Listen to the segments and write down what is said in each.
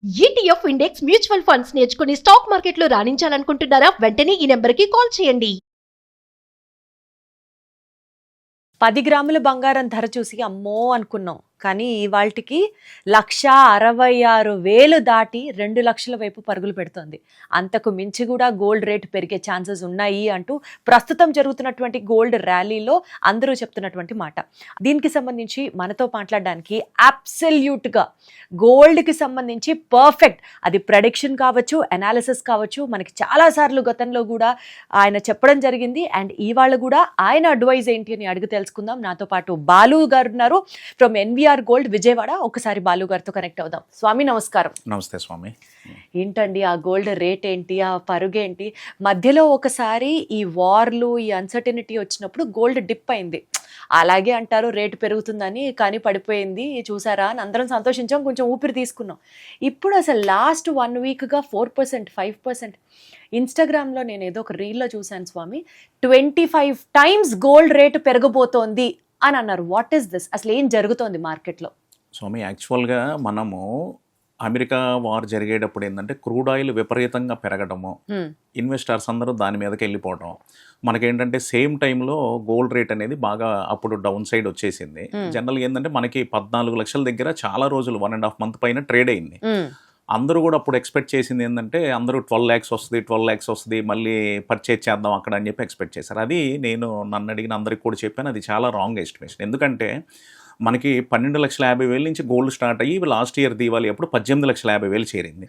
ETF index mutual funds నేర్చుకుని stock మార్కెట్లో రాణించాలనుకుంటున్నారా? వెంటనే ఈ నెంబర్కి కాల్ చేయండి. 10 గ్రాముల బంగారం ధర చూసి అమ్మో అనుకున్నాం. కానీ ఇవాల్టికి 1,66,000 దాటి 2 లక్షల వైపు పరుగులు పెడుతోంది. అంతకు మించి కూడా గోల్డ్ రేటు పెరిగే ఛాన్సెస్ ఉన్నాయి అంటూ ప్రస్తుతం జరుగుతున్నటువంటి గోల్డ్ ర్యాలీలో అందరూ చెప్తున్నటువంటి మాట. దీనికి సంబంధించి మనతో మాట్లాడడానికి అబ్సల్యూట్గా గోల్డ్కి సంబంధించి పర్ఫెక్ట్, అది ప్రెడిక్షన్ కావచ్చు, అనాలిసిస్ కావచ్చు, మనకి చాలాసార్లు గతంలో కూడా ఆయన చెప్పడం జరిగింది. అండ్ ఇవాళ కూడా ఆయన అడ్వైజ్ ఏంటి అని అడిగి తెలుసుకుందాం. నాతో పాటు బాలు గారు ఉన్నారు ఫ్రమ్ ఎన్విఆర్ గోల్డ్ విజయవాడ. ఒకసారి బాలు గారితో కనెక్ట్ అవుదాం. స్వామి నమస్కారం. నమస్తే స్వామి. ఏంటండి ఆ గోల్డ్ రేట్ ఏంటి, ఆ పరుగేంటి? మధ్యలో ఒకసారి ఈ వార్లు, ఈ అన్సర్టనిటీ వచ్చినప్పుడు గోల్డ్ డిప్ అయింది. అలాగే అంటారు రేటు పెరుగుతుందని, కానీ పడిపోయింది చూసారా అని అందరం సంతోషించాం, కొంచెం ఊపిరి తీసుకున్నాం. ఇప్పుడు అసలు లాస్ట్ 1 వీక్గా 4%, 5%. ఇన్స్టాగ్రామ్లో నేను ఏదో ఒక రీల్లో చూశాను స్వామి, 25 టైమ్స్ గోల్డ్ రేటు పెరగబోతోంది అని అన్నారు. What is this? అసలు ఏం జరుగుతోంది మార్కెట్లో? స్వామి, యాక్చువల్గా మనము అమెరికా వార్ జరిగేటప్పుడు ఏంటంటే క్రూడ్ ఆయిల్ విపరీతంగా పెరగడము, ఇన్వెస్టర్స్ అందరూ దాని మీదకి వెళ్ళిపోవడం, మనకేంటంటే సేమ్ టైంలో గోల్డ్ రేట్ అనేది బాగా అప్పుడు డౌన్ సైడ్ వచ్చేసింది. జనరల్గా ఏంటంటే మనకి 14 లక్షల దగ్గర చాలా రోజులు 1.5 మంత్ పైన ట్రేడ్ అయింది. అందరూ కూడా అప్పుడు ఎక్స్పెక్ట్ చేసింది ఏంటంటే అందరూ 12 lakhs వస్తుంది, 12 lakhs వస్తుంది, మళ్ళీ పర్చేజ్ చేద్దాం అక్కడ అని చెప్పి ఎక్స్పెక్ట్ చేశారు. అది నేను నన్ను అడిగిన అందరికి కూడా చెప్పాను, అది చాలా రాంగ్ ఎస్టిమేషన్. ఎందుకంటే మనకి 12,50,000 నుంచి గోల్డ్ స్టార్ట్ అయ్యి లాస్ట్ ఇయర్ దీవాలి అప్పుడు 18,50,000 చేరింది.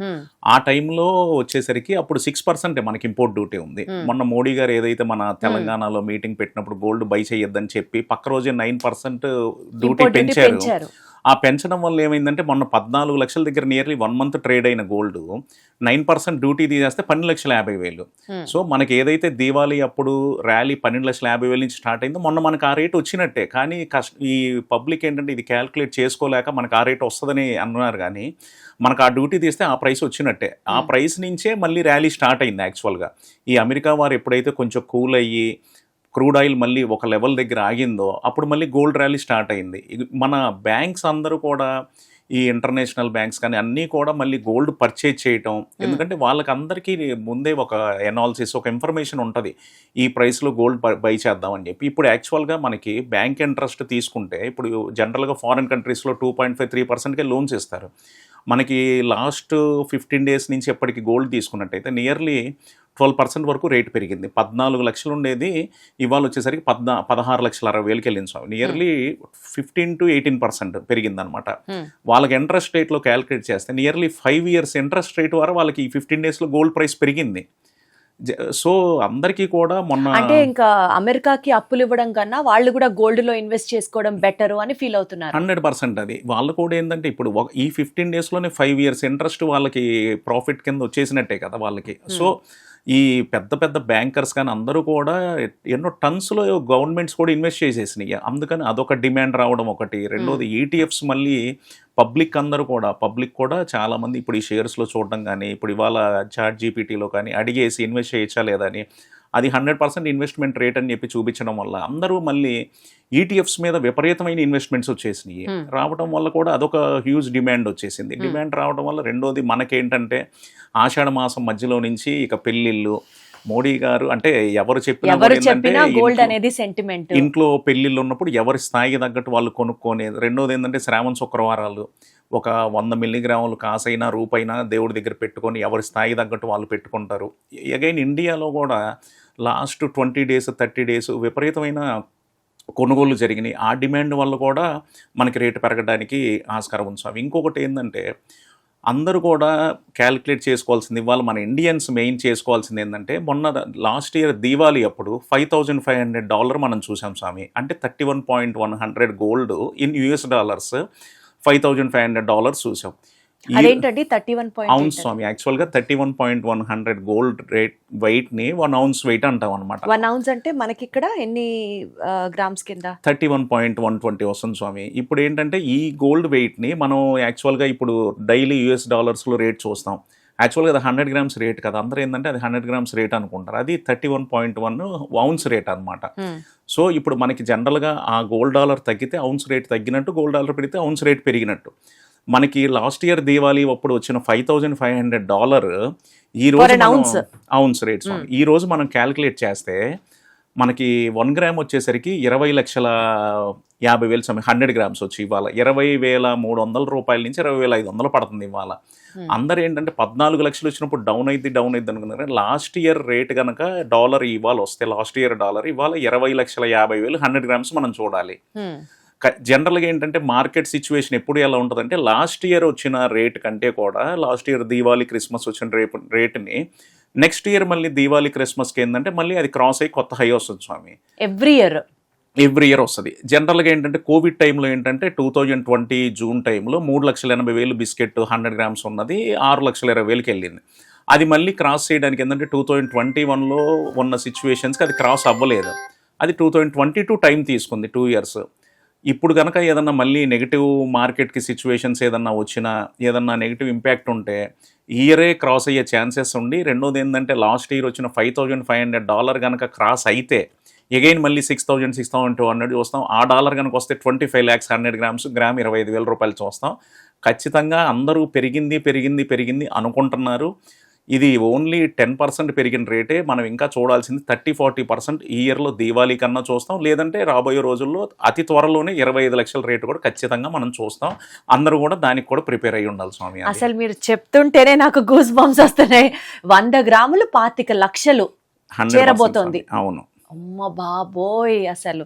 ఆ టైంలో వచ్చేసరికి అప్పుడు 6% మనకి ఇంపోర్ట్ డ్యూటీ ఉంది. మొన్న మోడీ గారు ఏదైతే మన తెలంగాణలో మీటింగ్ పెట్టినప్పుడు గోల్డ్ బై చేయొద్దని చెప్పి పక్క రోజే 9% డ్యూటీ పెంచారు. ఆ పెంచడం వల్ల ఏమైందంటే మొన్న 14 లక్షల దగ్గర నియర్లీ 1 మంత్ ట్రేడ్ అయిన గోల్డ్ 9% డ్యూటీ తీసేస్తే 12,50,000. సో మనకి ఏదైతే దీవాలి అప్పుడు ర్యాలీ 12,50,000 నుంచి స్టార్ట్ అయిందో మొన్న మనకు ఆ రేట్ వచ్చినట్టే. కానీ ఈ పబ్లిక్ ఏంటంటే ఇది క్యాల్కులేట్ చేసుకోలేక మనకు ఆ రేట్ వస్తుందని అన్నారు. కానీ మనకు ఆ డ్యూటీ తీస్తే ఆ ప్రైస్ వచ్చినట్టే. ఆ ప్రైస్ నుంచే మళ్ళీ ర్యాలీ స్టార్ట్ అయింది. యాక్చువల్గా ఈ అమెరికా వారు ఎప్పుడైతే కొంచెం కూల్ అయ్యి క్రూడ్ ఆయిల్ మళ్ళీ ఒక లెవెల్ దగ్గర ఆగిందో అప్పుడు మళ్ళీ గోల్డ్ ర్యాలీ స్టార్ట్ అయింది. మన బ్యాంక్స్ అందరూ కూడా, ఈ ఇంటర్నేషనల్ బ్యాంక్స్ కానీ అన్నీ కూడా మళ్ళీ గోల్డ్ పర్చేజ్ చేయటం. ఎందుకంటే వాళ్ళకి అందరికీ ముందే ఒక ఎనాలిసిస్, ఒక ఇన్ఫర్మేషన్ ఉంటుంది ఈ ప్రైస్లో గోల్డ్ బై చేద్దామని చెప్పి. ఇప్పుడు యాక్చువల్గా మనకి బ్యాంక్ ఇంట్రెస్ట్ తీసుకుంటే ఇప్పుడు జనరల్గా ఫారిన్ కంట్రీస్లో 2.5-3%కే లోన్స్ ఇస్తారు. మనకి లాస్ట్ 15 days నుంచి ఎప్పటికి గోల్డ్ తీసుకున్నట్టయితే నియర్లీ 12% వరకు రేటు పెరిగింది. 14 లక్షలు ఉండేది ఇవాళ వచ్చేసరికి 16,60,000కి వెళ్ళింది స్వామి. నియర్లీ 15-18% పెరిగిందనమాట. వాళ్ళకి ఇంట్రెస్ట్ రేట్లో క్యాలిక్యులేట్ చేస్తే నియర్లీ 5 years ఇంట్రెస్ట్ రేట్ వరకు వాళ్ళకి ఈ 15 daysలో గోల్డ్ ప్రైస్ పెరిగింది. సో అందరికీ కూడా మొన్న అంటే ఇంకా అమెరికాకి అప్పులు ఇవ్వడం కన్నా వాళ్ళు కూడా గోల్డ్ లో ఇన్వెస్ట్ చేసుకోవడం బెటర్ అని ఫీల్ అవుతున్నారు. 100% అది వాళ్ళు కూడా ఏంటంటే ఇప్పుడు ఈ 15 daysలోనే 5 years ఇంట్రెస్ట్ వాళ్ళకి ప్రాఫిట్ కింద వచ్చేసినట్టే కదా వాళ్ళకి. సో ఈ పెద్ద పెద్ద బ్యాంకర్స్ కానీ అందరూ కూడా ఎన్నో టన్స్లో గవర్నమెంట్స్ కూడా ఇన్వెస్ట్ చేసేసినాయి. అందుకని అదొక డిమాండ్ రావడం ఒకటి. రెండోది ETFs మళ్ళీ పబ్లిక్ కూడా చాలామంది ఇప్పుడు ఈ షేర్స్లో చూడడం కానీ, ఇప్పుడు ఇవాళ చాట్ జీపీటీలో కానీ అడిగేసి ఇన్వెస్ట్ చేయొచ్చా లేదా అని, అది 100% ఇన్వెస్ట్మెంట్ రేట్ అని చెప్పి చూపించడం వల్ల అందరూ మళ్ళీ ETFs మీద విపరీతమైన ఇన్వెస్ట్మెంట్స్ వచ్చేసినాయి. రావడం వల్ల కూడా అదొక హ్యూజ్ డిమాండ్ వచ్చేసింది. డిమాండ్ రావడం వల్ల రెండోది మనకేంటంటే ఆషాఢ మాసం మధ్యలో నుంచి ఇక పెళ్ళిళ్ళు, మోడీ గారు అంటే ఎవరు చెప్పినా గోల్డ్ అనేది సెంటిమెంట్. ఇంట్లో పెళ్ళిళ్ళు ఉన్నప్పుడు ఎవరి స్థాయికి తగ్గట్టు వాళ్ళు కొనుక్కోనేది. రెండోది ఏంటంటే శ్రావణ శుక్రవారాలు ఒక 100 మిల్లీగ్రాములు కాసైనా రూపైనా దేవుడి దగ్గర పెట్టుకొని ఎవరి స్థాయికి తగ్గట్టు వాళ్ళు పెట్టుకుంటారు. అగైన్ ఇండియాలో కూడా లాస్ట్ 20 days 30 days విపరీతమైన కొనుగోలు జరిగినాయి. ఆ డిమాండ్ వల్ల కూడా మనకి రేటు పెరగడానికి ఆస్కారం ఉంది స్వామి. ఇంకొకటి ఏంటంటే అందరూ కూడా క్యాలిక్యులేట్ చేసుకోవాల్సింది, ఇవాళ మన ఇండియన్స్ మెయిన్ చేసుకోవాల్సింది ఏంటంటే మొన్న లాస్ట్ ఇయర్ దీవాలి అప్పుడు $5,500 మనం చూసాం స్వామి. అంటే 31.100 గోల్డ్ ఇన్ US dollars $5,500 చూసాం. అదేంటండి 31 ounce స్వామి. యాక్చువల్గా 31.100 గోల్డ్ రేట్ వెయిట్ని 1 ounce వెయిట్ అంటాం అనమాట. 1 ounce అంటే మనకి ఇక్కడ ఎన్ని గ్రామ్స్ కింద? 31.120 వస్తుంది స్వామి. ఇప్పుడు ఏంటంటే ఈ గోల్డ్ వెయిట్ని మనం యాక్చువల్గా ఇప్పుడు డైలీ US dollarsలో రేట్ చూస్తాం. యాక్చువల్గా అది 100 grams రేట్ కదా, అందరూ ఏంటంటే అది 100 grams రేట్ అనుకుంటారు. అది 31.1 ounce రేట్ అనమాట. సో ఇప్పుడు మనకి జనరల్గా ఆ గోల్డ్ డాలర్ తగ్గితే అవున్స్ రేట్ తగ్గినట్టు, గోల్డ్ డాలర్ పెరిగితే అవున్స్ రేట్ పెరిగినట్టు. మనకి లాస్ట్ ఇయర్ దీవాలి అప్పుడు వచ్చిన $5,500 ఈ For రోజు an ounce. అవున్స్ రేట్ స్వామి ఈ రోజు మనం క్యాలిక్యులేట్ చేస్తే మనకి 1 గ్రామ్ వచ్చేసరికి 20,50,000 స్వామి 100 గ్రామ్స్ వచ్చి ఇవాళ 20,300 రూపాయల నుంచి 20,500 పడుతుంది ఇవాళ. అందరు ఏంటంటే 14 లక్షలు వచ్చినప్పుడు డౌన్ అయింది అనుకున్నారు. లాస్ట్ ఇయర్ రేట్ కనుక డాలర్ ఇవాళ వస్తే లాస్ట్ ఇయర్ డాలర్ ఇవాళ 20,50,000 100 గ్రామ్స్ మనం చూడాలి. జనరల్గా ఏంటంటే మార్కెట్ సిచ్యువేషన్ ఎప్పుడు ఎలా ఉంటుందంటే లాస్ట్ ఇయర్ వచ్చిన రేట్ కంటే కూడా లాస్ట్ ఇయర్ దీవాలి క్రిస్మస్ వచ్చిన రేట్ని నెక్స్ట్ ఇయర్ మళ్ళీ దీవాలి క్రిస్మస్కి ఏంటంటే మళ్ళీ అది క్రాస్ అయ్యి కొత్త హై వస్తుంది స్వామి. ఎవ్రీ ఇయర్ వస్తుంది. జనరల్గా ఏంటంటే కోవిడ్ టైంలో ఏంటంటే 2020 జూన్ టైంలో 3,80,000 బిస్కెట్ 100 గ్రామ్స్ ఉన్నది 6,20,000కి వెళ్ళింది. అది మళ్ళీ క్రాస్ చేయడానికి ఏంటంటే 2021లో ఉన్న సిచ్యువేషన్స్కి అది క్రాస్ అవ్వలేదు. అది 2022 టైం తీసుకుంది 2 ఇయర్స్. ఇప్పుడు కనుక ఏదన్నా మళ్ళీ నెగిటివ్ మార్కెట్కి సిచ్యువేషన్స్ ఏదన్నా వచ్చినా ఏదన్నా నెగిటివ్ ఇంపాక్ట్ ఉంటే ఇయరే క్రాస్ అయ్యే ఛాన్సెస్ ఉండి, రెండోది ఏంటంటే లాస్ట్ ఇయర్ వచ్చిన $5,500 కనుక క్రాస్ అయితే ఎగైన్ మళ్ళీ 6,200 చూస్తాం. ఆ డాలర్ కనుక వస్తే 25 lakhs 100 గ్రామ్స్ గ్రామ్ 25,000 రూపాయలు చూస్తాం. ఖచ్చితంగా అందరూ పెరిగింది అనుకుంటున్నారు. ఇది ఓన్లీ 10% పెరిగిన రేటే. మనం ఇంకా చూడాల్సింది 30-40% ఈ ఇయర్లో దీవాలి కన్నా చూస్తాం. లేదంటే రాబోయే రోజుల్లో అతి త్వరలోనే 25 లక్షల రేటు కూడా ఖచ్చితంగా మనం చూస్తాం. అందరూ కూడా దానికి కూడా ప్రిపేర్ అయ్యి ఉండాలి స్వామి. అసలు మీరు చెప్తుంటేనే నాకు గూస్ బంప్స్ వస్తున్నాయి. 100 గ్రాములు 25 లక్షలు చేరబోతోంది. అవును. అమ్మ బాబోయ్. అసలు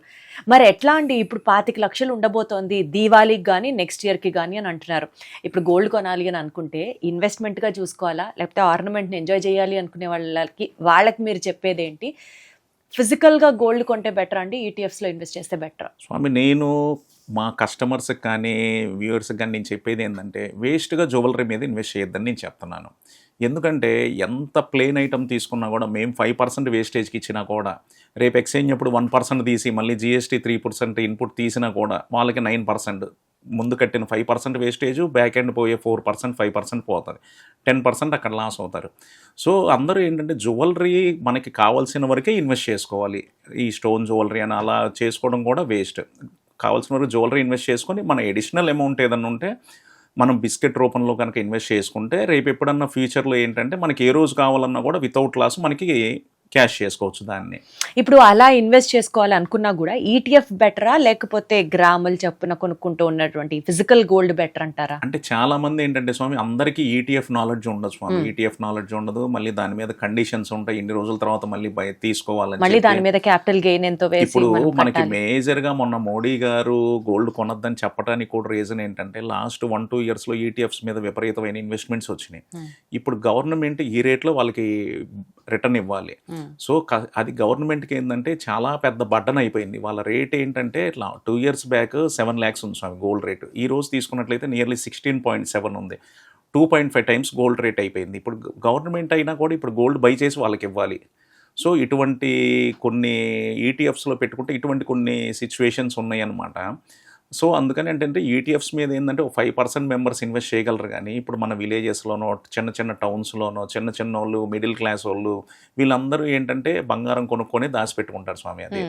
మరి ఎట్లా అండి? ఇప్పుడు 25 లక్షలు ఉండబోతోంది దీవాళీకి కానీ నెక్స్ట్ ఇయర్కి కానీ అని అంటున్నారు. ఇప్పుడు గోల్డ్ కొనాలి అని అనుకుంటే ఇన్వెస్ట్మెంట్గా చూసుకోవాలా, లేకపోతే ఆర్నమెంట్ని ఎంజాయ్ చేయాలి అనుకునే వాళ్ళకి మీరు చెప్పేది ఏంటి? ఫిజికల్గా గోల్డ్ కొంటే బెటర్ అండి, ఈటీఎఫ్స్లో ఇన్వెస్ట్ చేస్తే బెటర్? స్వామి, నేను మా కస్టమర్స్కి కానీ వ్యూవర్స్కి కానీ నేను చెప్పేది ఏంటంటే వేస్ట్గా జ్యువెలరీ మీద ఇన్వెస్ట్ చేయొద్దని నేను చెప్తున్నాను. ఎందుకంటే ఎంత ప్లేన్ ఐటమ్ తీసుకున్నా కూడా మేము 5% వేస్టేజ్కి ఇచ్చినా కూడా రేపు ఎక్స్చేంజ్ అప్పుడు 1% తీసి మళ్ళీ GST 3% ఇన్పుట్ తీసినా కూడా వాళ్ళకి 9% ముందు కట్టిన 5% వేస్టేజ్, బ్యాక్ ఎండ్ పోయే 4% 5% పోతుంది. 10% అక్కడ లాస్ అవుతారు. సో అందరూ ఏంటంటే జ్యువెలరీ మనకి కావాల్సిన వరకే ఇన్వెస్ట్ చేసుకోవాలి. ఈ స్టోన్ జ్యువెలరీ అని అలా చేసుకోవడం కూడా వేస్ట్. కావాల్సిన వరకు జ్యువెలరీ ఇన్వెస్ట్ చేసుకొని మన ఎడిషనల్ అమౌంట్ ఏదన్నా ఉంటే మనం బిస్కెట్ రూపంలో కనుక ఇన్వెస్ట్ చేసుకుంటే రేపు ఎప్పుడన్నా ఫ్యూచర్లో ఏంటంటే మనకి ఏ రోజు కావాలన్నా కూడా వితౌట్ లాస్ మనకి క్యాష్ చేసుకోవచ్చు దాన్ని. ఇప్పుడు అలా ఇన్వెస్ట్ చేసుకోవాలి అనుకున్నా కూడా ఈటీఎఫ్ బెటరా, లేకపోతే గ్రాములు చొప్పున కొనుక్కుంటూ ఉన్నటువంటి ఫిజికల్ గోల్డ్ బెటర్ అంటారా? అంటే చాలా మంది ఏంటంటే స్వామి అందరికీ ఈటీఎఫ్ నాలెడ్జ్ ఉండదు స్వామి. ఈటీఎఫ్ నాలెడ్జ్ ఉండదు. మళ్ళీ దాని మీద కండిషన్స్ ఉంటాయి. ఇన్ని రోజుల తర్వాత మళ్ళీ తీసుకోవాలని, మళ్ళీ దాని మీద క్యాపిటల్ గెయిన్ ఎంతో వేసి ఇప్పుడు మనకి మేజర్ గా మొన్న మోడీ గారు గోల్డ్ కొనొద్దని చెప్పడానికి కూడా రీజన్ ఏంటంటే లాస్ట్ 1-2 ఇయర్స్లో ఈటీఎఫ్స్ మీద విపరీతమైన ఇన్వెస్ట్మెంట్స్ వచ్చినాయి. ఇప్పుడు గవర్నమెంట్ ఈ రేట్లో వాళ్ళకి రిటర్న్ ఇవ్వాలి. సో అది గవర్నమెంట్కి ఏంటంటే చాలా పెద్ద బడ్డన్ అయిపోయింది. వాళ్ళ రేట్ ఏంటంటే 2 years బ్యాక్ 7 lakhs ఉంది స్వామి గోల్డ్ రేటు. ఈ రోజు తీసుకున్నట్లయితే నియర్లీ 16.7 ఉంది. 2.5 times గోల్డ్ రేట్ అయిపోయింది. ఇప్పుడు గవర్నమెంట్ అయినా కూడా ఇప్పుడు గోల్డ్ బై చేసి వాళ్ళకి ఇవ్వాలి. సో ఇటువంటి కొన్ని ఈటీఎఫ్స్లో పెట్టుకుంటే ఇటువంటి కొన్ని సిచ్యువేషన్స్ ఉన్నాయి అన్నమాట. సో అందుకని ఏంటంటే ఈటీఎఫ్స్ మీద ఏంటంటే 5% మెంబర్స్ ఇన్వెస్ట్ చేయగలరు. కానీ ఇప్పుడు మన విలేజెస్లోనో చిన్న టౌన్స్లోనో చిన్న వాళ్ళు మిడిల్ క్లాస్ వాళ్ళు వీళ్ళందరూ ఏంటంటే బంగారం కొనుక్కొని దాచిపెట్టుకుంటారు స్వామి. అది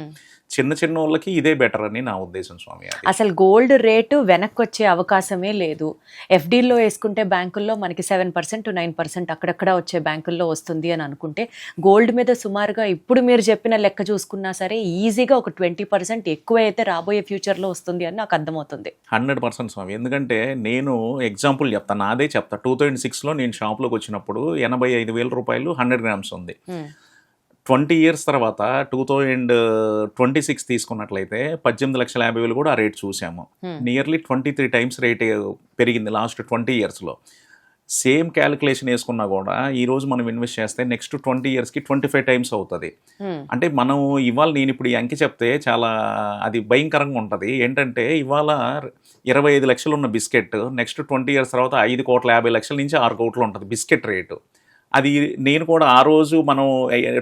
చిన్న వాళ్ళకి ఇదే బెటర్ అని నా ఉద్దేశం స్వామి. అసలు గోల్డ్ రేటు వెనక్కి వచ్చే అవకాశమే లేదు. ఎఫ్డీల్లో వేసుకుంటే బ్యాంకుల్లో మనకి 7% to 9% అక్కడక్కడ వచ్చే బ్యాంకుల్లో వస్తుంది అని అనుకుంటే గోల్డ్ మీద సుమారుగా ఇప్పుడు మీరు చెప్పిన లెక్క చూసుకున్నా సరే ఈజీగా ఒక 20% ఎక్కువ అయితే రాబోయే ఫ్యూచర్లో వస్తుంది అని నాకు అర్థమవుతుంది. 100% స్వామి. ఎందుకంటే నేను ఎగ్జాంపుల్ చెప్తాను, నాదే చెప్తా. 2006లో నేను షాప్లోకి వచ్చినప్పుడు 85,000 రూపాయలు 100 గ్రామ్స్ ఉంది. 20 years తర్వాత 2026 తీసుకున్నట్లయితే 18,50,000 కూడా ఆ రేట్ చూసాము. నియర్లీ 23 times రేట్ పెరిగింది లాస్ట్ 20 yearsలో. సేమ్ క్యాలిక్యులేషన్ వేసుకున్నా కూడా ఈ రోజు మనం ఇన్వెస్ట్ చేస్తే నెక్స్ట్ 20 yearsకి 25 times అవుతుంది. అంటే మనం ఇవాళ నేను ఇప్పుడు ఈ అంకి చెప్తే చాలా అది భయంకరంగా ఉంటుంది. ఏంటంటే ఇవాళ 25 లక్షలు ఉన్న బిస్కెట్ నెక్స్ట్ 20 years తర్వాత 5,50,00,000 నుంచి 6 కోట్లు ఉంటుంది బిస్కెట్ రేటు. అది నేను కూడా ఆ రోజు మనం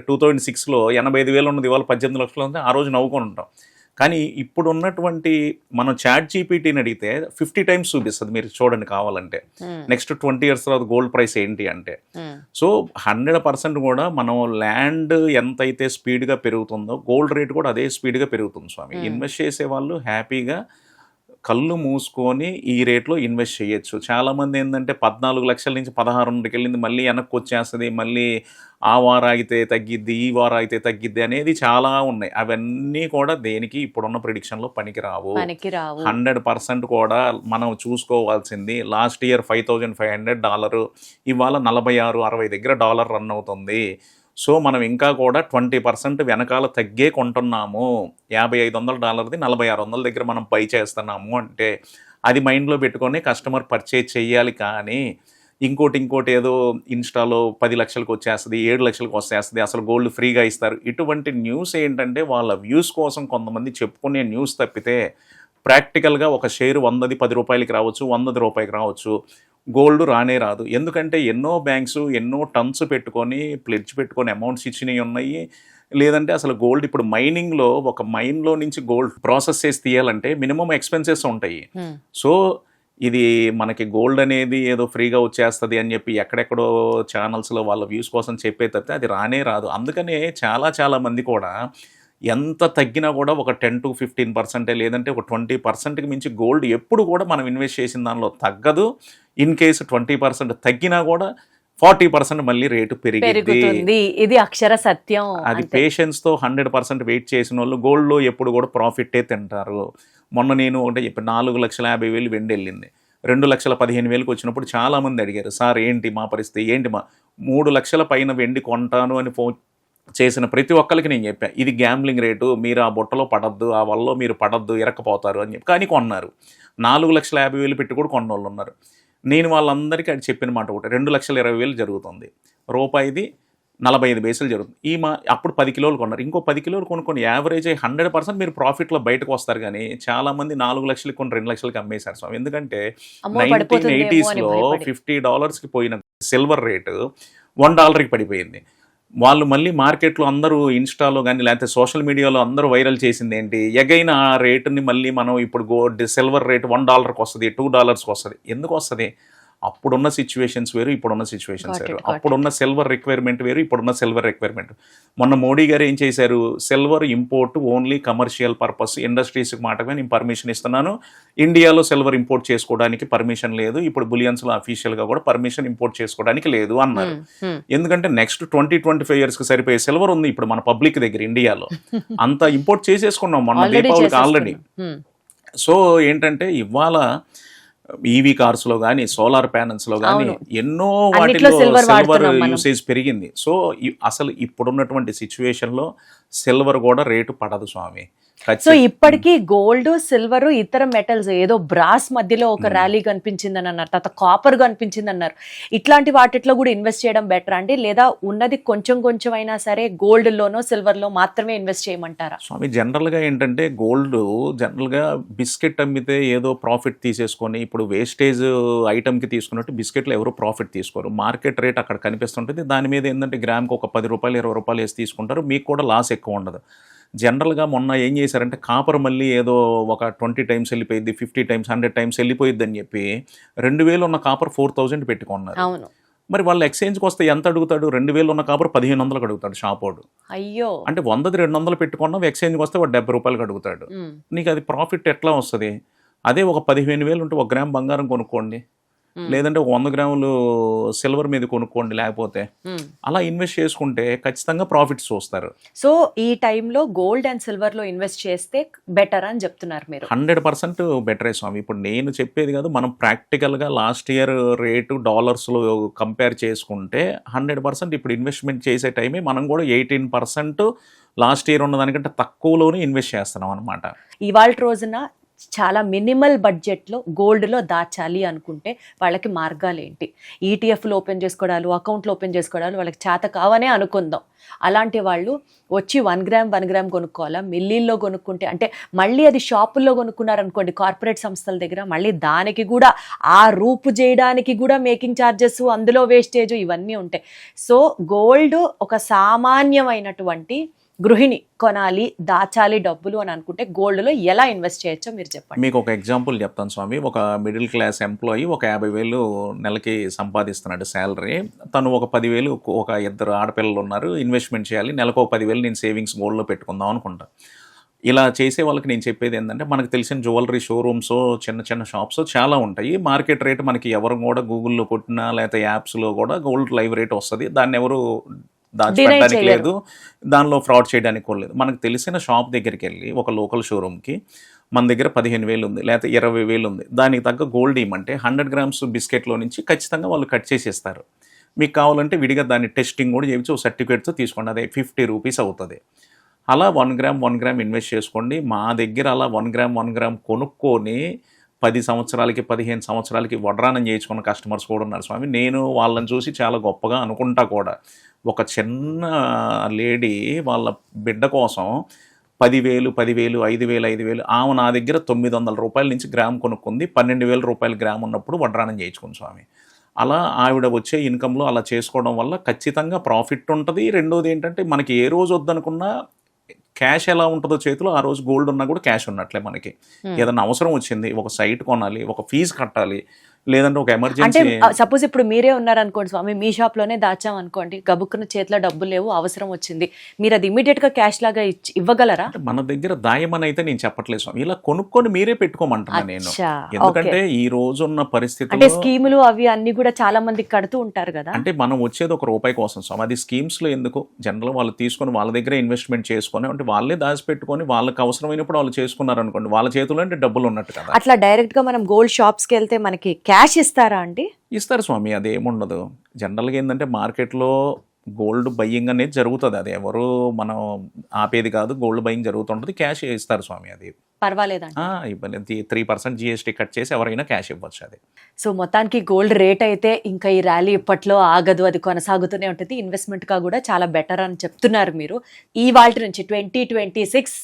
2006లో 85,000 ఉన్నది ఇవాళ 18 లక్షలు ఉంది. ఆ రోజు నవ్వుకొని ఉంటాం. కానీ ఇప్పుడు ఉన్నటువంటి మనం చాట్ జీపీటీని అడిగితే 50 times చూపిస్తుంది. మీరు చూడండి కావాలంటే నెక్స్ట్ 20 years తర్వాత గోల్డ్ ప్రైస్ ఏంటి అంటే. సో 100% కూడా మనం ల్యాండ్ ఎంతైతే స్పీడ్గా పెరుగుతుందో గోల్డ్ రేట్ కూడా అదే స్పీడ్గా పెరుగుతుంది స్వామి. ఇన్వెస్ట్ చేసే వాళ్ళు హ్యాపీగా కళ్ళు మూసుకొని ఈ రేట్లో ఇన్వెస్ట్ చేయొచ్చు. చాలామంది ఏంటంటే 14 లక్షల నుంచి 16కి వెళ్ళింది, మళ్ళీ వెనక్కి వచ్చేస్తుంది, మళ్ళీ ఆ వారం ఆగితే తగ్గిద్ది, ఈ వారం అయితే తగ్గిద్ది అనేది చాలా ఉన్నాయి. అవన్నీ కూడా దేనికి ఇప్పుడున్న ప్రిడిక్షన్లో పనికిరావు. 100% కూడా మనం చూసుకోవాల్సింది లాస్ట్ ఇయర్ $5,500, ఇవాళ 46-60 దగ్గర డాలర్ రన్ అవుతుంది. సో మనం ఇంకా కూడా 20% వెనకాల తగ్గే కొంటున్నాము. $5,500ది 4600 దగ్గర మనం బై చేస్తున్నాము అంటే అది మైండ్లో పెట్టుకొని కస్టమర్ పర్చేజ్ చేయాలి. కానీ ఇంకోటి ఏదో ఇన్స్టాలో 10 లక్షలకు వచ్చేస్తుంది, 7 లక్షలకు వచ్చేస్తుంది, అసలు గోల్డ్ ఫ్రీగా ఇస్తారు, ఇటువంటి న్యూస్ ఏంటంటే వాళ్ళ వ్యూస్ కోసం కొంతమంది చెప్పుకునే న్యూస్ తప్పితే ప్రాక్టికల్గా ఒక షేర్ 100ది ₹10 రావచ్చు, 100ది రూపాయికి రావచ్చు, గోల్డ్ రానే రాదు. ఎందుకంటే ఎన్నో బ్యాంక్స్ ఎన్నో టన్స్ పెట్టుకొని ప్లెడ్జ్ పెట్టుకొని అమౌంట్స్ ఇచ్చినవి ఉన్నాయి. లేదంటే అసలు గోల్డ్ ఇప్పుడు మైనింగ్లో ఒక మైన్లో నుంచి గోల్డ్ ప్రాసెస్ చేసి తీయాలంటే మినిమం ఎక్స్పెన్సెస్ ఉంటాయి. సో ఇది మనకి గోల్డ్ అనేది ఏదో ఫ్రీగా వచ్చేస్తుంది అని చెప్పి ఎక్కడెక్కడో ఛానల్స్లో వాళ్ళ వ్యూస్ కోసం చెప్పే తప్పితే అది రానే రాదు. అందుకనే చాలా మంది కూడా ఎంత తగ్గినా కూడా ఒక 10-15% లేదంటే ఒక 20%కి మించి గోల్డ్ ఎప్పుడు కూడా మనం ఇన్వెస్ట్ చేసిన దానిలో తగ్గదు. ఇన్ కేసు 20% తగ్గినా కూడా 40% మళ్ళీ రేటు పెరిగింది. ఇది అక్షర సత్యం. అది పేషెన్స్తో 100% వెయిట్ చేసిన వాళ్ళు గోల్డ్లో ఎప్పుడు కూడా ప్రాఫిట్టే తింటారు. మొన్న నేను ఒకటే చెప్పి 4,50,000 వెండి వెళ్ళింది, 2,15,000కి వచ్చినప్పుడు చాలామంది అడిగారు, సార్ ఏంటి మా పరిస్థితి ఏంటి, 3 లక్షల పైన వెండి కొంటాను అని ఫోన్ చేసిన ప్రతి ఒక్కరికి నేను చెప్పాను, ఇది గ్యాంబ్లింగ్ రేటు, మీరు ఆ బుట్టలో పడద్దు, ఆ వల్ల మీరు పడద్దు, ఇరక్కపోతారు అని చెప్పి. కానీ కొన్నారు. 4,50,000 పెట్టి కూడా కొన్న వాళ్ళు ఉన్నారు. నేను వాళ్ళందరికీ అది చెప్పిన మాట ఒకటి, 2,20,000 జరుగుతుంది, రూపాయిది 45 పైసలు జరుగుతుంది. అప్పుడు 10 కిలోలు కొన్నారు, ఇంకో 10 కిలోలు కొనుక్కొని యావరేజ్ 100% మీరు ప్రాఫిట్లో బయటకు వస్తారు. కానీ చాలామంది 4 లక్షలకి కొని 2 లక్షలకి అమ్మేశారు స్వామి. ఎందుకంటే 1980sలో $50కి పోయిన సిల్వర్ రేటు $1కి పడిపోయింది. వాళ్ళు మళ్ళీ మార్కెట్లో అందరూ ఇన్స్టాలో కానీ లేకపోతే సోషల్ మీడియాలో అందరూ వైరల్ చేసింది ఏంటి, ఎగైన ఆ రేటుని మళ్ళీ మనం ఇప్పుడు గోల్డ్ సిల్వర్ రేటు $1కి వస్తుంది, $2కి వస్తుంది. ఎందుకు వస్తుంది? అప్పుడున్న సిచ్యువేషన్స్ వేరు, ఇప్పుడున్న సిచ్యువేషన్స్ వేరు. అప్పుడున్న సిల్వర్ రిక్వైర్మెంట్ వేరు, ఇప్పుడున్న సిల్వర్ రిక్వైర్మెంట్. మొన్న మోడీ గారు ఏం చేశారు, silver import only commercial purpose, ఇండస్ట్రీస్కి మాటగా నేను పర్మిషన్ ఇస్తున్నాను, ఇండియాలో సిల్వర్ ఇంపోర్ట్ చేసుకోవడానికి పర్మిషన్ లేదు, ఇప్పుడు బులియన్స్లో అఫీషియల్గా కూడా పర్మిషన్ ఇంపోర్ట్ చేసుకోవడానికి లేదు అన్నారు. ఎందుకంటే నెక్స్ట్ 20-25 ఇయర్స్కి సరిపోయే సిల్వర్ ఉంది ఇప్పుడు మన పబ్లిక్ దగ్గర ఇండియాలో. అంతా ఇంపోర్ట్ చేసేసుకున్నాం మొన్న దీపావళికి ఆల్రెడీ. సో ఏంటంటే ఇవాళ ఈవీ కార్స్లో కానీ సోలార్ ప్యానల్స్లో కానీ ఎన్నో వాటిలో సిల్వర్ యూసేజ్ పెరిగింది. సో అసలు ఇప్పుడున్నటువంటి సిచ్యువేషన్లో సిల్వర్ కూడా రేటు పడదు స్వామి. సో ఇప్పటికీ గోల్డ్, సిల్వర్, ఇతర మెటల్స్, ఏదో బ్రాస్ మధ్యలో ఒక ర్యాలీ కనిపించిందని అన్నారు, తర్వాత కాపర్ కనిపించింది అన్నారు. ఇట్లాంటి వాటిలో కూడా ఇన్వెస్ట్ చేయడం బెటర్ అండి, లేదా ఉన్నది కొంచెం అయినా సరే గోల్డ్లోనో సిల్వర్లో మాత్రమే ఇన్వెస్ట్ చేయమంటారా? స్వామి జనరల్గా ఏంటంటే గోల్డ్ జనరల్గా బిస్కెట్ అమ్మితే ఏదో ప్రాఫిట్ తీసేసుకొని, ఇప్పుడు వేస్టేజ్ ఐటమ్కి తీసుకున్నట్టు బిస్కెట్లో ఎవరు ప్రాఫిట్ తీసుకోరు. మార్కెట్ రేట్ అక్కడ కనిపిస్తుంటుంది, దాని మీద ఏంటంటే గ్రామ్కి ఒక $10 $20 వేసి తీసుకుంటారు, మీకు కూడా లాస్ ఎక్కువ ఉండదు. జనరల్గా మొన్న ఏం చేశారంటే కాపర్ మళ్ళీ ఏదో ఒక 20 టైమ్స్ వెళ్ళిపోయింది, 50 టైమ్స్ 100 టైమ్స్ వెళ్ళిపోయిద్ది అని చెప్పి 2,000 ఉన్న కాపర్ 4,000 పెట్టుకున్నారు. మరి వాళ్ళు ఎక్స్చేంజ్కి వస్తే ఎంత అడుగుతాడు? 2,000 ఉన్న కాపర్ 1,500కి అడుగుతాడు షాపోడు. అయ్యో, అంటే 100ది 200 పెట్టుకున్నావు, ఎక్స్చేంజ్కి వస్తే వాడు $70 అడుగుతాడు. నీకు అది ప్రాఫిట్ ఎట్లా వస్తుంది? అదే ఒక 15,000 ఉంటే 1 గ్రామ్ బంగారం కొనుక్కోండి, లేదంటే 100 గ్రాములు సిల్వర్ మీద కొనుక్కోండి, లేకపోతే అలా ఇన్వెస్ట్ చేసుకుంటే ఖచ్చితంగా ప్రాఫిట్స్ చూస్తారు. సో ఈ టైంలో గోల్డ్ అండ్ సిల్వర్ లో ఇన్వెస్ట్ చేస్తే బెటర్ అని చెప్తున్నారు మీరు? 100% బెటరే స్వామి. ఇప్పుడు నేను చెప్పేది కాదు, మనం ప్రాక్టికల్గా లాస్ట్ ఇయర్ రేటు డాలర్స్లో కంపేర్ చేసుకుంటే 100% ఇప్పుడు ఇన్వెస్ట్మెంట్ చేసే టైమే మనం కూడా 18% లాస్ట్ ఇయర్ ఉన్న దానికంటే తక్కువలోనే ఇన్వెస్ట్ చేస్తున్నాం అనమాట. ఇవాళ రోజున చాలా మినిమల్ బడ్జెట్లో గోల్డ్లో దాచాలి అనుకుంటే వాళ్ళకి మార్గాలు ఏంటి? ఈటీఎఫ్లు ఓపెన్ చేసుకోవడాలు, అకౌంట్లు ఓపెన్ చేసుకోవడాలు వాళ్ళకి చేత కావనే అనుకుందాం. అలాంటి వాళ్ళు వచ్చి 1 గ్రామ్ కొనుక్కోవాలా? మిల్లీల్లో కొనుక్కుంటే అంటే మళ్ళీ అది షాపుల్లో కొనుక్కున్నారనుకోండి కార్పొరేట్ సంస్థల దగ్గర, మళ్ళీ దానికి కూడా ఆ రూపు చేయడానికి కూడా మేకింగ్ ఛార్జెస్, అందులో వేస్టేజ్, ఇవన్నీ ఉంటాయి. సో గోల్డ్ ఒక సామాన్యమైనటువంటి గృహిణి కొనాలి, దాచాలి డబ్బులు అని అనుకుంటే గోల్డ్లో ఎలా ఇన్వెస్ట్ చేయొచ్చో మీరు చెప్పండి. మీకు ఒక ఎగ్జాంపుల్ చెప్తాను స్వామి. ఒక మిడిల్ క్లాస్ ఎంప్లాయీ ఒక 50,000 నెలకి సంపాదిస్తున్నాడు శాలరీ. తను ఒక 10,000, ఒక 2 ఆడపిల్లలు ఉన్నారు, ఇన్వెస్ట్మెంట్ చేయాలి, నెలకు ఒక 10,000 నేను సేవింగ్స్ గోల్డ్లో పెట్టుకుందాం అనుకుంటా. ఇలా చేసే వాళ్ళకి నేను చెప్పేది ఏంటంటే, మనకు తెలిసిన జ్యువెలరీ షోరూమ్స్, చిన్న చిన్న షాప్స్ చాలా ఉంటాయి. మార్కెట్ రేట్ మనకి ఎవరు కూడా గూగుల్‌లో కొట్టినా లేకపోతే యాప్స్‌లో కూడా గోల్డ్ లైవ్ రేట్ వస్తది. దాన్ని ఎవరు దాచిపెట్టడానికి చేయలేరు. లేదు. దానిలో ఫ్రాడ్ చేయడానికి కూడా లేదు. మనకు తెలిసిన షాప్ దగ్గరికెళ్ళి ఒక లోకల్ షోరూమ్‌కి మన దగ్గర 15,000 ఉంది లేకపోతే 20,000 ఉంది. దానికి తగ్గ గోల్డ్ ఇయ్యమంటే 100 గ్రామ్స్ బిస్కెట్‌లో నుంచి ఖచ్చితంగా వాళ్ళు కట్ చేసి ఇస్తారు. మీకు కావాలంటే విడిగా దాన్ని టెస్టింగ్ కూడా చేయించి ఒక సర్టిఫికేట్‌తో తీసుకోండి. అదే ₹50 అవుతది. అలా 1 గ్రామ్ ఇన్వెస్ట్ చేసుకోండి. మా దగ్గర అలా 1 గ్రామ్ కొనుక్కొని 10 సంవత్సరాలకి, 15 సంవత్సరాలకి వడ్రానం చేయించుకున్న కస్టమర్స్ కూడా ఉన్నారు స్వామి. నేను వాళ్ళని చూసి చాలా గొప్పగా అనుకుంటా కూడా. ఒక చిన్న లేడీ వాళ్ళ బిడ్డ కోసం 10,000, 5,000 ఆమె నా దగ్గర ₹900 నుంచి గ్రామ్ కొనుక్కుంది. ₹12,000 గ్రామ్ ఉన్నప్పుడు వడ్రానం చేయించుకుంది స్వామి. అలా ఆవిడ వచ్చే ఇన్కమ్‌లో అలా చేసుకోవడం వల్ల ఖచ్చితంగా ప్రాఫిట్ ఉంటది. రెండోది ఏంటంటే మనకి ఏ రోజు వద్దనుకున్నా క్యాష్ ఎలా ఉంటుందో చేతిలో ఆ రోజు గోల్డ్ ఉన్నా కూడా క్యాష్ ఉన్నట్లే మనకి. ఏదన్నా అవసరం వచ్చింది, ఒక సైట్ కొనాలి, ఒక ఫీజు కట్టాలి, లేదంటే ఒక అంటే ఎమర్జెన్సీ. సపోజ్ ఇప్పుడు మీరే ఉన్నారనుకోండి స్వామి, మీ షాప్‌లోనే దాచామనుకోండి, గబుక్కున చేతిలో డబ్బులు లేవు, అవసరం వచ్చింది. మీరు అది ఇమ్మీడియేట్‌గా క్యాష్ లాగా ఇవ్వగలరా? అంటే మన దగ్గర దాయమని అయితే నేను చెప్పట్లేదు స్వామి. ఇలా కొనుక్కొని మీరే పెట్టుకోమంటున్నా నేను. అచ్చా, ఎందుకంటే ఈ రోజున్న అంటే పరిస్థితుల్లో స్కీములు అవి అన్ని కూడా చాలా మంది కడుతూ ఉంటారు కదా. అంటే మనం వచ్చేది ₹1 కోసం స్వామి. అది స్కీమ్స్‌లో ఎందుకు? జనరల్‌గా వాళ్ళు తీసుకొని వాళ్ళ దగ్గరే ఇన్వెస్ట్‌మెంట్ చేసుకొని అంటే వాళ్ళే దాచిపెట్టుకొని వాళ్ళకి అవసరమైనప్పుడు వాళ్ళు చేసుకున్నారనుకోండి, వాళ్ళ చేతిలో అంటే డబ్బులు ఉన్నట్టు కదా. అట్లా డైరెక్ట్ గా మనం గోల్డ్ షాప్స్ కి వెళ్తే మనకి క్యాష్ ఇస్తారా అండి? ఇస్తారు స్వామి, అదేముండదు. జనరల్‌గా ఏందంటే మార్కెట్‌లో గోల్డ్ బయ్యింగ్ అనేది జరుగుతది. అది ఎవరు మనం ఆపేది కాదు. Gold buying జరుగుతుంటది. క్యాష్ ఇస్తారు స్వామి అది. పర్వాలేదండి. ఇవ్వలేదు. 3% జీఎస్టీ కట్ చేసి ఎవరైనా క్యాష్ ఇవ్వచ్చు అది. సో మొత్తానికి గోల్డ్ రేట్ అయితే ఇంకా ఈ ర్యాలీ ఇప్పట్లో ఆగదు, అది కొనసాగుతూనే ఉంటుంది. ఇన్వెస్ట్మెంట్ గా కూడా చాలా బెటర్ అని చెప్తున్నారు మీరు. ఈ వాల్టి నుంచి 2026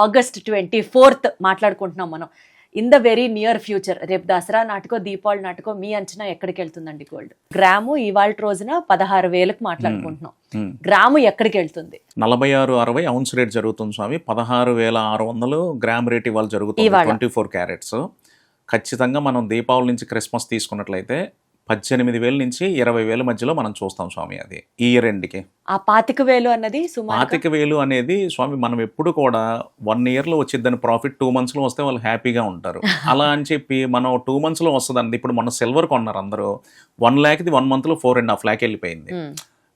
ఆగస్ట్ 24 మాట్లాడుకుంటున్నాం మనం. In the very near future, రేపు దసరా నాటికో దీపావళి నాటికో మీ అంచనా ఎక్కడికి వెళ్తుందండి గోల్డ్? గ్రాము ఇవాళ రోజున 16,000కు మాట్లాడుకుంటున్నాం. గ్రాము ఎక్కడికి వెళ్తుంది? 46-60 ఔన్స్ రేట్ జరుగుతుంది స్వామి. 16,600 గ్రామ్ రేట్ ఇవాళ జరుగుతుంది. 24 క్యారెట్స్. ఖచ్చితంగా మనం దీపావళి నుంచి క్రిస్మస్ తీసుకున్నట్లయితే 18,000 నుంచి 20,000 మధ్యలో మనం చూస్తాం స్వామి. అది ఈ ఇయర్ ఎండ్కి. ఆ 25,000 అన్నది సుమారు 25,000 అనేది స్వామి మనం ఎప్పుడు కూడా 1 ఇయర్లో వచ్చిద్దని ప్రాఫిట్ 2 మంత్స్లో వస్తే వాళ్ళు హ్యాపీగా ఉంటారు. అలా అని చెప్పి మనం 2 మంత్స్లో వస్తుందండి. ఇప్పుడు మన సిల్వర్ కొన్నారు అందరూ, 1 లాక్ది 1 మంత్లో 4.5 లాక్ వెళ్ళిపోయింది.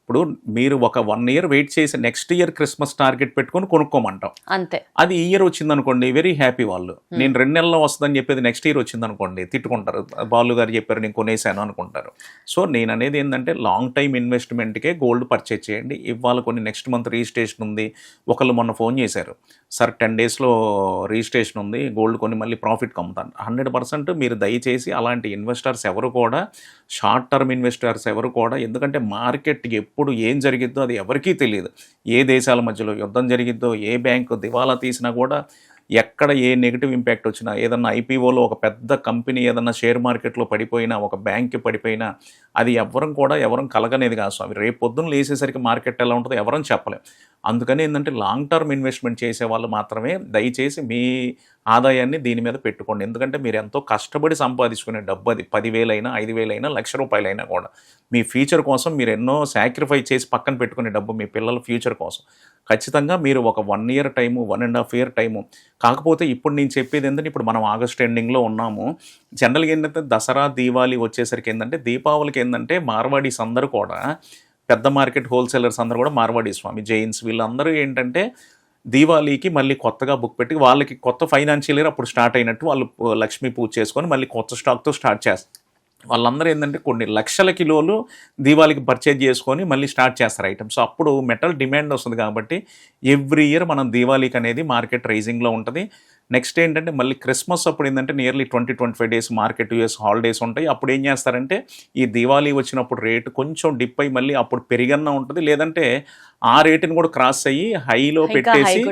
ఇప్పుడు మీరు ఒక 1 ఇయర్ వెయిట్ చేసి నెక్స్ట్ ఇయర్ క్రిస్మస్ టార్గెట్ పెట్టుకొని కొనుక్కోమంటాం. అంతే. అది ఈ ఇయర్ వచ్చింది అనుకోండి, వెరీ హ్యాపీ వాళ్ళు. నేను 2 నెలల్లో వస్తుందని చెప్పేది నెక్స్ట్ ఇయర్ వచ్చింది అనుకోండి, తిట్టుకుంటారు. బాలు గారు చెప్పారు నేను కొనేసాను అనుకుంటారు. సో నేను అనేది ఏంటంటే లాంగ్ టైం ఇన్వెస్ట్మెంట్కే గోల్డ్ పర్చేజ్ చేయండి. ఇవాళ కొన్ని నెక్స్ట్ మంత్ రిజిస్ట్రేషన్ ఉంది. ఒకళ్ళు మొన్న ఫోన్ చేశారు, సార్ 10 డేస్లో రిజిస్ట్రేషన్ ఉంది, గోల్డ్ కొని మళ్ళీ ప్రాఫిట్ కమ్ముతాను. 100% మీరు దయచేసి అలాంటి ఇన్వెస్టర్స్ ఎవరు కూడా, షార్ట్ టర్మ్ ఇన్వెస్టర్స్ ఎవరు కూడా, ఎందుకంటే మార్కెట్ ఎప్పుడు ఏం జరిగిద్దో అది ఎవరికీ తెలియదు. ఏ దేశాల మధ్యలో యుద్ధం జరిగిద్దో, ఏ బ్యాంకు దివాలా తీసినా కూడా, ఎక్కడ ఏ నెగిటివ్ ఇంపాక్ట్ వచ్చినా, ఏదన్నా ఐపీఓలో ఒక పెద్ద కంపెనీ ఏదన్నా షేర్ మార్కెట్లో పడిపోయినా, ఒక బ్యాంక్కి పడిపోయినా, అది ఎవరం కలగనేది కాదు స్వామి. రేపు పొద్దున్న లేసేసరికి మార్కెట్ ఎలా ఉంటుందో ఎవరం చెప్పలేం. అందుకని ఏంటంటే లాంగ్ టర్మ్ ఇన్వెస్ట్మెంట్ చేసే వాళ్ళు మాత్రమే దయచేసి మీ ఆదాయాన్ని దీని మీద పెట్టుకోండి. ఎందుకంటే మీరు ఎంతో కష్టపడి సంపాదించుకునే డబ్బు అది. 10,000 అయినా, 5,000 అయినా, ₹1,00,000 అయినా కూడా మీ ఫ్యూచర్ కోసం మీరు ఎన్నో సాక్రిఫైస్ చేసి పక్కన పెట్టుకునే డబ్బు మీ పిల్లల ఫ్యూచర్ కోసం. ఖచ్చితంగా మీరు ఒక 1 ఇయర్ టైము, 1.5 ఇయర్ టైము. కాకపోతే ఇప్పుడు నేను చెప్పేది ఏంటంటే, ఇప్పుడు మనం ఆగస్ట్ ఎండింగ్లో ఉన్నాము. జనరల్గా ఏంటంటే దసరా దీపావళి వచ్చేసరికి ఏంటంటే, దీపావళికి ఏంటంటే మార్వాడీస్ అందరూ కూడా, పెద్ద మార్కెట్ హోల్సేలర్స్ అందరూ కూడా మార్వాడీ స్వామి, జైన్స్ వీళ్ళందరూ ఏంటంటే దీవాళీకి మళ్ళీ కొత్తగా బుక్ పెట్టి వాళ్ళకి కొత్త ఫైనాన్షియల్ ఇయర్ అప్పుడు స్టార్ట్ అయినట్టు వాళ్ళు లక్ష్మీ పూజ చేసుకొని మళ్ళీ కొత్త స్టాక్తో స్టార్ట్ చేస్తారు. వాళ్ళందరూ ఏంటంటే కొన్ని లక్షల కిలోలు దీవాళికి పర్చేజ్ చేసుకొని మళ్ళీ స్టార్ట్ చేస్తారు ఐటమ్స్. అప్పుడు మెటల్ డిమాండ్ వస్తుంది కాబట్టి ఎవ్రీ ఇయర్ మనం దీవాళికి అనేది మార్కెట్ రైజింగ్లో ఉంటుంది. నెక్స్ట్ ఏంటంటే మళ్ళీ క్రిస్మస్ అప్పుడు ఏంటంటే nearly 20-25 days market US holidays ఉంటాయి. అప్పుడు ఏం చేస్తారంటే ఈ దీవాళీ వచ్చినప్పుడు రేటు కొంచెం డిప్ అయ్యి మళ్ళీ అప్పుడు పెరిగన్నా ఉంటుంది, లేదంటే ఆ రేటుని కూడా క్రాస్ అయ్యి హైలో పెట్టేసి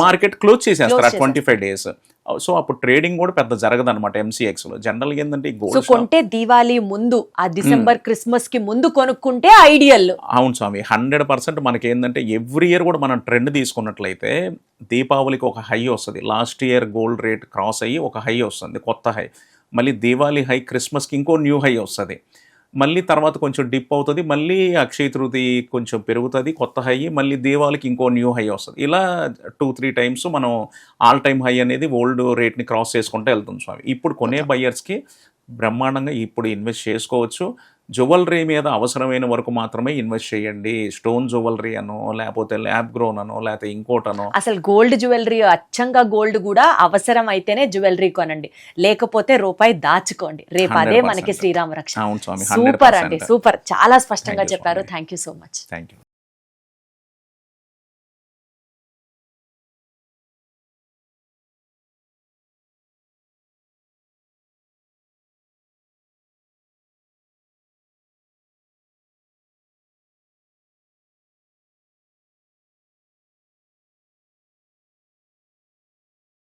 మార్కెట్ క్లోజ్ చేసేస్తారు ఆ 25 డేస్. సో అప్పుడు ట్రేడింగ్ కూడా పెద్ద జరగదు అనమాట ఎంసీఎక్స్లో. జనరల్గా ఏంటంటే గోల్డ్ కొంటే దీవాళీ ముందు, ఆ డిసెంబర్ క్రిస్మస్ కి ముందు కొనుక్కుంటే ఐడియల్. అవును స్వామి, 100% మనకి ఏంటంటే ఎవ్రీ ఇయర్ కూడా మనం ట్రెండ్ తీసుకున్నట్లయితే దీపావళికి ఒక హై వస్తుంది. Last year gold rate cross అయ్యి ఒక హై వస్తుంది, కొత్త హై. మళ్ళీ దీవాళీ హై, క్రిస్మస్కి ఇంకో న్యూ హై వస్తుంది. మళ్ళీ తర్వాత కొంచెం డిప్ అవుతుంది, మళ్ళీ అక్షయ తృతీయ కొంచెం పెరుగుతుంది కొత్త హై, మళ్ళీ దీవాళికి ఇంకో న్యూ హై వస్తుంది. ఇలా 2-3 టైమ్స్ మనం ఆల్ టైమ్ హై అనేది ఓల్డ్ రేట్ని క్రాస్ చేసుకుంటూ వెళ్తుంది స్వామి. ఇప్పుడు కొనే బయ్యర్స్కి బ్రహ్మాండంగా ఇప్పుడు ఇన్వెస్ట్ చేసుకోవచ్చు. జ్యువెలరీ మీద అవసరమైన వరకు మాత్రమే ఇన్వెస్ట్ చేయండి. స్టోన్ జ్యువెలరీ అనో, లేకపోతే ల్యాబ్ గ్రోన్ అనో, లేకపోతే ఇంకోటనో. అసలు గోల్డ్ జ్యువెలరీ, అచ్చంగా గోల్డ్ కూడా అవసరం అయితేనే జ్యువెలరీ కొనండి, లేకపోతే రూపాయి దాచుకోండి. రేపు అదే మనకి శ్రీరామ రక్ష. అవును స్వామి, సూపర్ అండి, సూపర్, చాలా స్పష్టంగా Thank you, చెప్పారు. Swami. Thank you so much. Thank you.